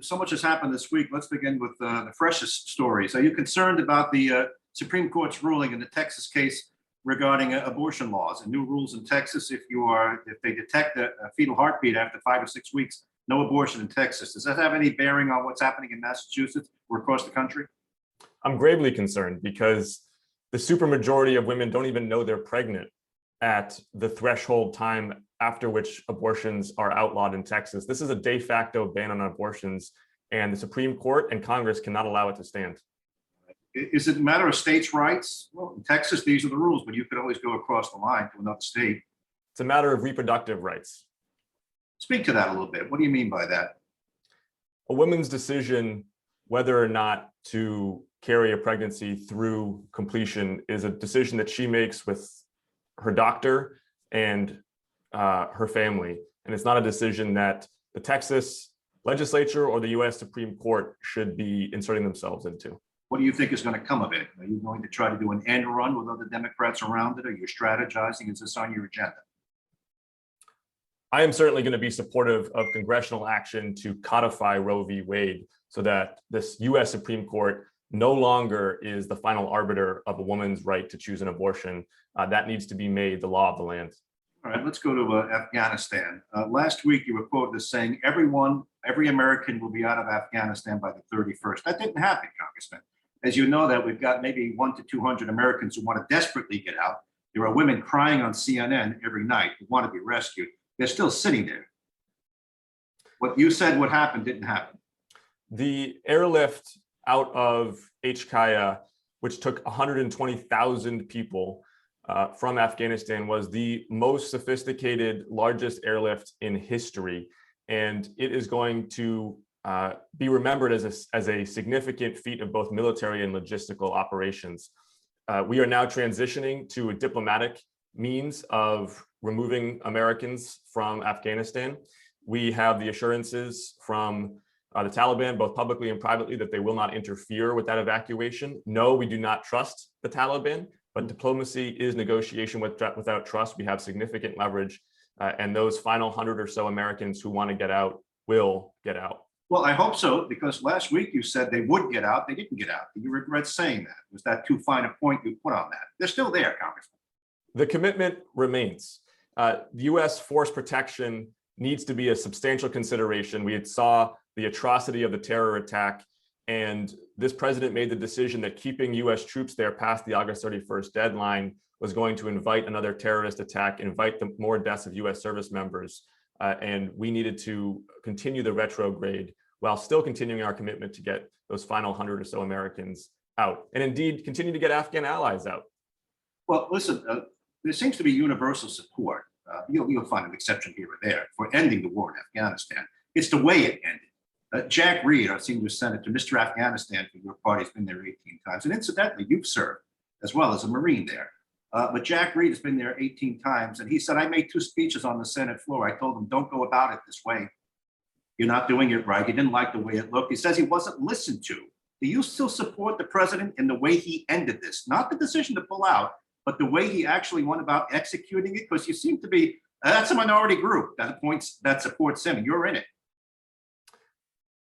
So much has happened this week. Let's begin with the freshest stories. Are you concerned about the Supreme Court's ruling in the Texas case regarding abortion laws and new rules in Texas? If they detect a fetal heartbeat after 5 or 6 weeks, no abortion in Texas. Does that have any bearing on what's happening in Massachusetts or across the country? I'm gravely concerned because the supermajority of women don't even know they're pregnant at the threshold time after which abortions are outlawed in Texas. This is a de facto ban on abortions, and the Supreme Court and Congress cannot allow it to stand. Is it a matter of states' rights? Well, in Texas, these are the rules, but you could always go across the line to another state. It's a matter of reproductive rights. Speak to that a little bit. What do you mean by that? A woman's decision whether or not to carry a pregnancy through completion is a decision that she makes with her doctor and her family. And it's not a decision that the Texas legislature or the US Supreme Court should be inserting themselves into. What do you think is going to come of it? Are you going to try to do an end run with other Democrats around it? Are you strategizing? Is this on your agenda? I am certainly going to be supportive of congressional action to codify Roe v. Wade so that this US Supreme Court no longer is the final arbiter of a woman's right to choose an abortion. That needs to be made the law of the land. All right, let's go to Afghanistan. Last week, you were quoted as saying every American will be out of Afghanistan by the 31st. That didn't happen, Congressman. As you know, that we've got maybe 100 to 200 Americans who want to desperately get out. There are women crying on CNN every night who want to be rescued. They're still sitting there. What you said would happen didn't happen. The airlift out of Kaya, which took 120,000 people from Afghanistan, was the most sophisticated, largest airlift in history. And it is going to be remembered as a significant feat of both military and logistical operations. We are now transitioning to a diplomatic means of removing Americans from Afghanistan. We have the assurances from the Taliban, both publicly and privately, that they will not interfere with that evacuation. No, we do not trust the Taliban, but diplomacy is negotiation without trust. We have significant leverage, and those final 100 or so Americans who want to get out will get out. Well, I hope so, because last week you said they would get out. They didn't get out. Do you regret saying that? Was that too fine a point you put on that? They're still there, Congressman. The commitment remains. The U.S. force protection needs to be a substantial consideration. We saw the atrocity of the terror attack, and this president made the decision that keeping U.S. troops there past the August 31st deadline was going to invite another terrorist attack, invite the more deaths of U.S. service members, and we needed to continue the retrograde while still continuing our commitment to get those final 100 or so Americans out, and indeed continue to get Afghan allies out. Well, listen, there seems to be universal support. You'll find an exception here or there for ending the war in Afghanistan. It's the way it ended. Jack Reed, our senior senator, Mr. Afghanistan for your party, has been there 18 times. And incidentally, you've served as well as a Marine there. But Jack Reed has been there 18 times. And he said, I made 2 speeches on the Senate floor. I told him, don't go about it this way. You're not doing it right. He didn't like the way it looked. He says he wasn't listened to. Do you still support the president in the way he ended this? Not the decision to pull out, but the way he actually went about executing it? Because you seem to be, that's a minority group that supports him, and you're in it.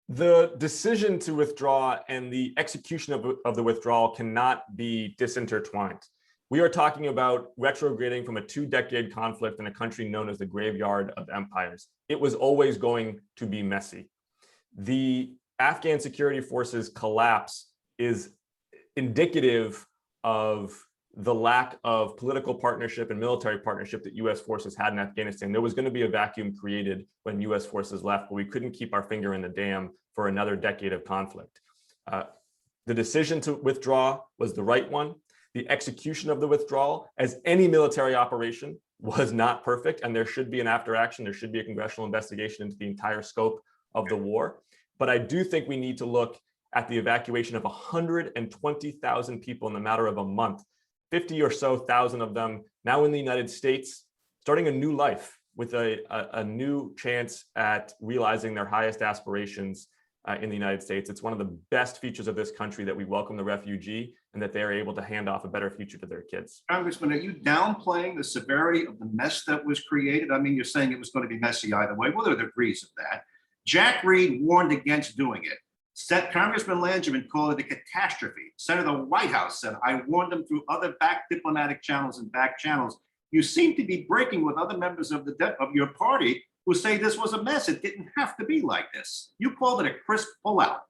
The decision to withdraw and the execution of the withdrawal cannot be disintertwined. We are talking about retrograding from a 2-decade conflict in a country known as the graveyard of empires. It was always going to be messy. The Afghan security forces collapse is indicative of the lack of political partnership and military partnership that U.S. forces had in Afghanistan. There was going to be a vacuum created when U.S. forces left, but we couldn't keep our finger in the dam for another decade of conflict. The decision to withdraw was the right one. The execution of the withdrawal, as any military operation, was not perfect, and there should be an after action. There should be a congressional investigation into the entire scope of the war. But I do think we need to look at the evacuation of 120,000 people in the matter of a month. 50 or so thousand of them now in the United States, starting a new life with a new chance at realizing their highest aspirations in the United States. It's one of the best features of this country that we welcome the refugee and that they are able to hand off a better future to their kids. Congressman, are you downplaying the severity of the mess that was created? I mean, you're saying it was going to be messy either way. Well, there are degrees of that. Jack Reed warned against doing it. Congressman Langevin called it a catastrophe. Senator Whitehouse said, I warned them through other back diplomatic channels and back channels. You seem to be breaking with other members of your party who say this was a mess. It didn't have to be like this. You called it a crisp pullout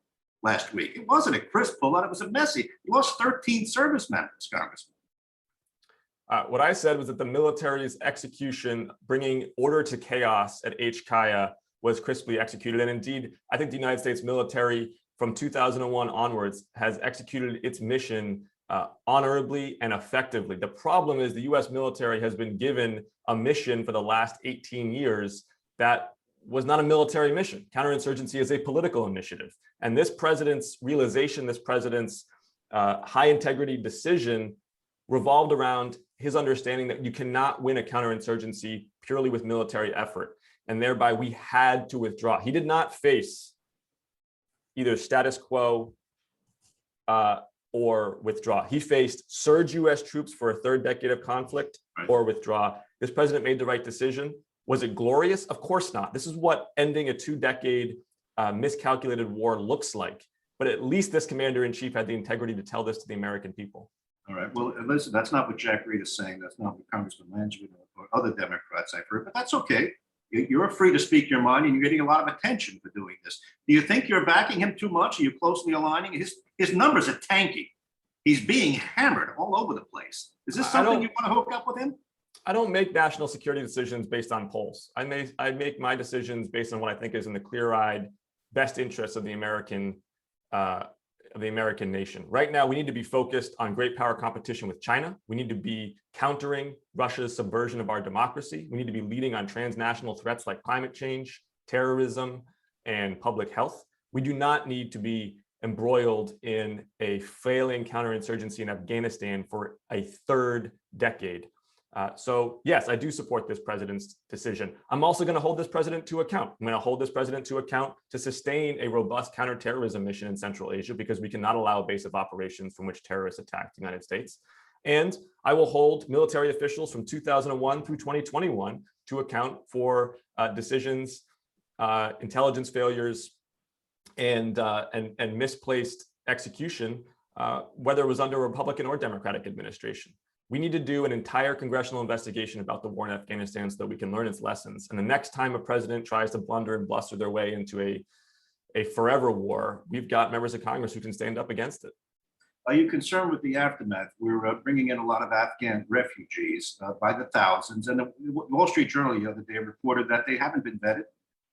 last week. It wasn't a crisp pullout. It was a messy. You lost 13 service members, Congressman. What I said was that the military's execution, bringing order to chaos at HKIA, was crisply executed. And indeed, I think the United States military from 2001 onwards has executed its mission honorably and effectively. The problem is the US military has been given a mission for the last 18 years that was not a military mission. Counterinsurgency is a political initiative. And this president's realization, this president's high integrity decision revolved around his understanding that you cannot win a counterinsurgency purely with military effort. And thereby we had to withdraw. He did not face either status quo or withdraw. He faced surge US troops for a third decade of conflict or withdraw. This president made the right decision. Was it glorious? Of course not. This is what ending a 2-decade miscalculated war looks like. But at least this commander-in-chief had the integrity to tell this to the American people. All right. Well, listen, that's not what Jack Reed is saying. That's not what Congressman Langevin or other Democrats I've heard, but that's okay. You're free to speak your mind, and you're getting a lot of attention for doing this. Do you think you're backing him too much? Are you closely aligning? His numbers are tanking. He's being hammered all over the place. Is this something you want to hook up with him? I don't make national security decisions based on polls. I make my decisions based on what I think is in the clear-eyed best interests of the American nation. Right now, we need to be focused on great power competition with China. We need to be countering Russia's subversion of our democracy. We need to be leading on transnational threats like climate change, terrorism, and public health. We do not need to be embroiled in a failing counterinsurgency in Afghanistan for a third decade. So yes, I do support this president's decision. I'm also going to hold this president to account. I'm going to hold this president to account to sustain a robust counterterrorism mission in Central Asia, because we cannot allow a base of operations from which terrorists attack the United States. And I will hold military officials from 2001 through 2021 to account for decisions, intelligence failures, and misplaced execution, whether it was under a Republican or Democratic administration. We need to do an entire congressional investigation about the war in Afghanistan so that we can learn its lessons. And the next time a president tries to blunder and bluster their way into a forever war, we've got members of Congress who can stand up against it. Are you concerned with the aftermath? We're bringing in a lot of Afghan refugees by the thousands. And the Wall Street Journal the other day reported that they haven't been vetted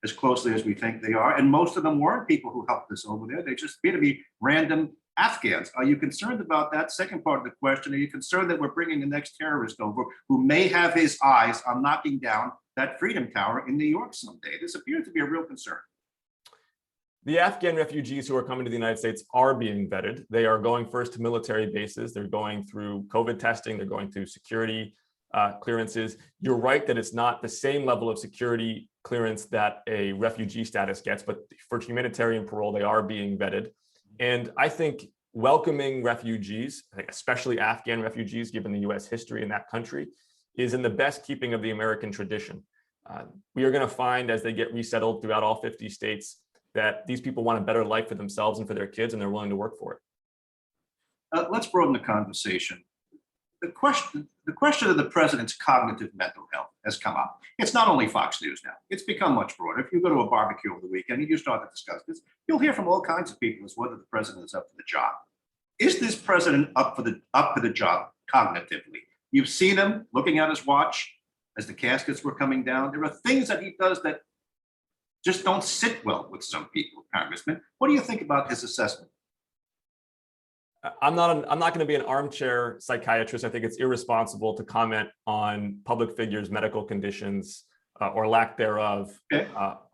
as closely as we think they are. And most of them weren't people who helped us over there. They just appear to be random Afghans. Are you concerned about that? Second part of the question, are you concerned that we're bringing the next terrorist over who may have his eyes on knocking down that Freedom Tower in New York someday? This appears to be a real concern. The Afghan refugees who are coming to the United States are being vetted. They are going first to military bases. They're going through COVID testing. They're going through security clearances. You're right that it's not the same level of security clearance that a refugee status gets, but for humanitarian parole, they are being vetted. And I think welcoming refugees, especially Afghan refugees, given the US history in that country, is in the best keeping of the American tradition. We are going to find as they get resettled throughout all 50 states that these people want a better life for themselves and for their kids, and they're willing to work for it. Let's broaden the conversation. The question of the president's cognitive mental health has come up. It's not only Fox News now. It's become much broader. If you go to a barbecue over the weekend and you start to discuss this, you'll hear from all kinds of people as whether the president is up for the job. Is this president up for the job cognitively? You've seen him looking at his watch as the caskets were coming down. There are things that he does that just don't sit well with some people, Congressman. What do you think about his assessment? I'm not going to be an armchair psychiatrist. I think it's irresponsible to comment on public figures' medical conditions or lack thereof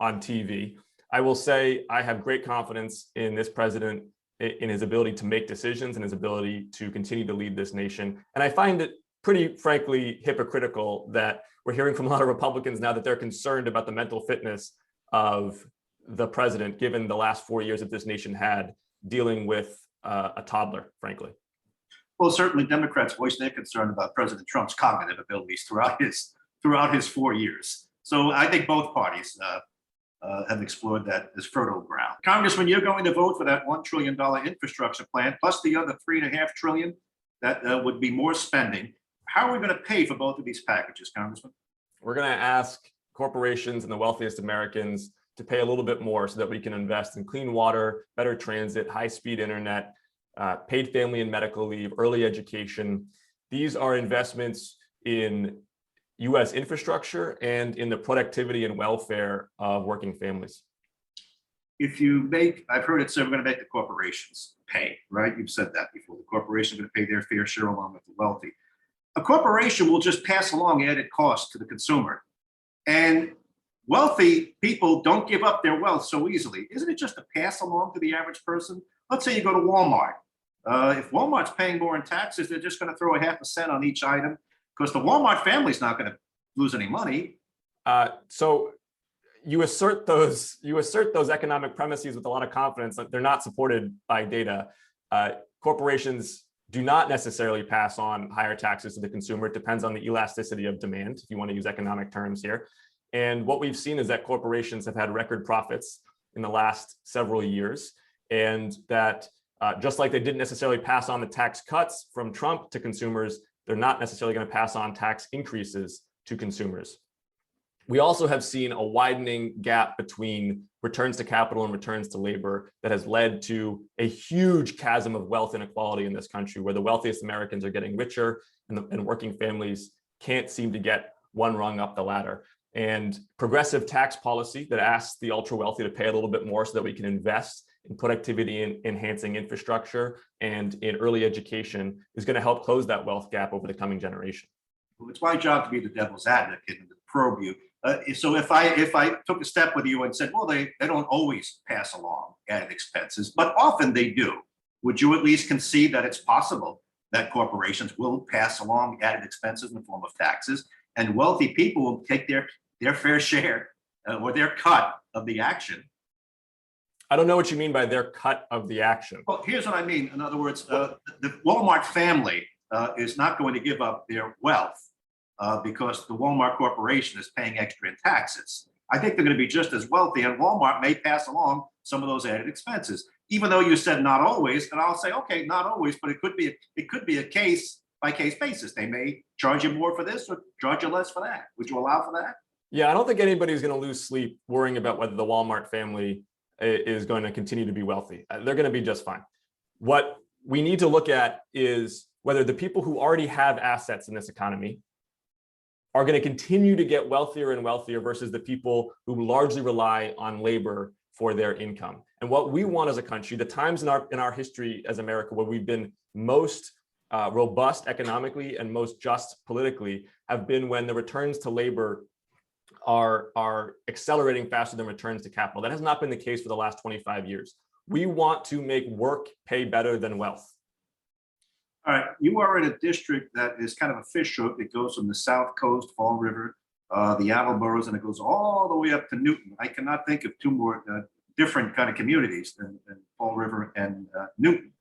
on TV. I will say I have great confidence in this president, in his ability to make decisions and his ability to continue to lead this nation. And I find it pretty frankly hypocritical that we're hearing from a lot of Republicans now that they're concerned about the mental fitness of the president, given the last 4 years that this nation had dealing with a toddler, frankly. Well, certainly Democrats voiced their concern about President Trump's cognitive abilities throughout his 4 years. So I think both parties have explored that as fertile ground. Congressman, you're going to vote for that $1 trillion infrastructure plan, plus the other $3.5 trillion that would be more spending. How are we going to pay for both of these packages, Congressman? We're going to ask corporations and the wealthiest Americans to pay a little bit more so that we can invest in clean water, better transit, high-speed internet, paid family and medical leave, early education. These are investments in U.S. infrastructure and in the productivity and welfare of working families. If you make, I've heard it said we're going to make the corporations pay, right? You've said that before. The corporations are going to pay their fair share along with the wealthy. A corporation will just pass along added costs to the consumer. And wealthy people don't give up their wealth so easily. Isn't it just a pass along to the average person? Let's say you go to Walmart. If Walmart's paying more in taxes, they're just going to throw a half a cent on each item because the Walmart family's not going to lose any money. So you assert those economic premises with a lot of confidence that they're not supported by data. Corporations do not necessarily pass on higher taxes to the consumer. It depends on the elasticity of demand, if you want to use economic terms here. And what we've seen is that corporations have had record profits in the last several years, and that just like they didn't necessarily pass on the tax cuts from Trump to consumers, they're not necessarily going to pass on tax increases to consumers. We also have seen a widening gap between returns to capital and returns to labor that has led to a huge chasm of wealth inequality in this country, where the wealthiest Americans are getting richer and working families can't seem to get one rung up the ladder. And progressive tax policy that asks the ultra wealthy to pay a little bit more so that we can invest in productivity and enhancing infrastructure and in early education is going to help close that wealth gap over the coming generation. Well, it's my job to be the devil's advocate and to probe you. So if I took a step with you and said, well, they don't always pass along added expenses, but often they do, would you at least concede that it's possible that corporations will pass along added expenses in the form of taxes, and wealthy people will take their fair share or their cut of the action? I don't know what you mean by their cut of the action. Well, here's what I mean. In other words, the Walmart family is not going to give up their wealth because the Walmart Corporation is paying extra in taxes. I think they're going to be just as wealthy, and Walmart may pass along some of those added expenses, even though you said not always. And I'll say, okay, not always, but it could be a case by case basis. They may charge you more for this or charge you less for that. Would you allow for that? Yeah, I don't think anybody's going to lose sleep worrying about whether the Walmart family is going to continue to be wealthy. They're going to be just fine. What we need to look at is whether the people who already have assets in this economy are going to continue to get wealthier and wealthier versus the people who largely rely on labor for their income. And what we want as a country, the times in our history as America where we've been most robust economically and most just politically have been when the returns to labor are accelerating faster than returns to capital. That has not been the case for the last 25 years. We want to make work pay better than wealth. All right, you are in a district that is kind of a fish hook. It goes from the South Coast, Fall River, the Attleboro's, and it goes all the way up to Newton. I cannot think of two more different kind of communities than Fall River and Newton.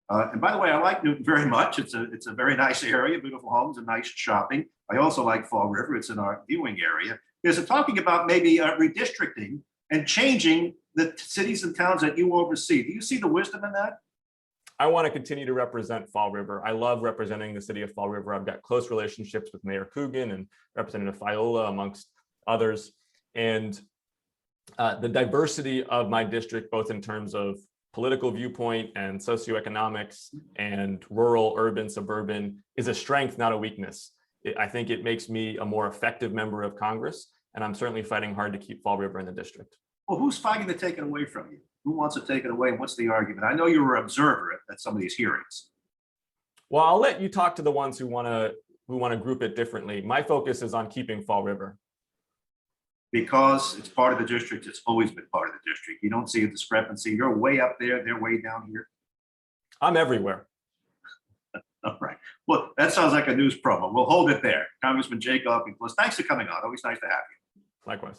And by the way, I like Newton very much. It's a very nice area, beautiful homes and nice shopping. I also like Fall River. It's in our viewing area. There's talking about maybe redistricting and changing the cities and towns that you oversee. Do you see the wisdom in that? I want to continue to represent Fall River. I love representing the city of Fall River. I've got close relationships with Mayor Coogan and Representative Fiola, amongst others. And the diversity of my district, both in terms of political viewpoint and socioeconomics and rural, urban, suburban, is a strength, not a weakness. I think it makes me a more effective member of Congress, and I'm certainly fighting hard to keep Fall River in the district. Well, who's fighting to take it away from you? Who wants to take it away, and what's the argument? I know you were an observer at some of these hearings. Well, I'll let you talk to the ones who want to group it differently. My focus is on keeping Fall River. Because it's part of the district, it's always been part of the district. You don't see a discrepancy. You're way up there, they're way down here. I'm everywhere. All right. Well, that sounds like a news promo. We'll hold it there. Congressman Jake Auchincloss, thanks for coming on. Always nice to have you. Likewise.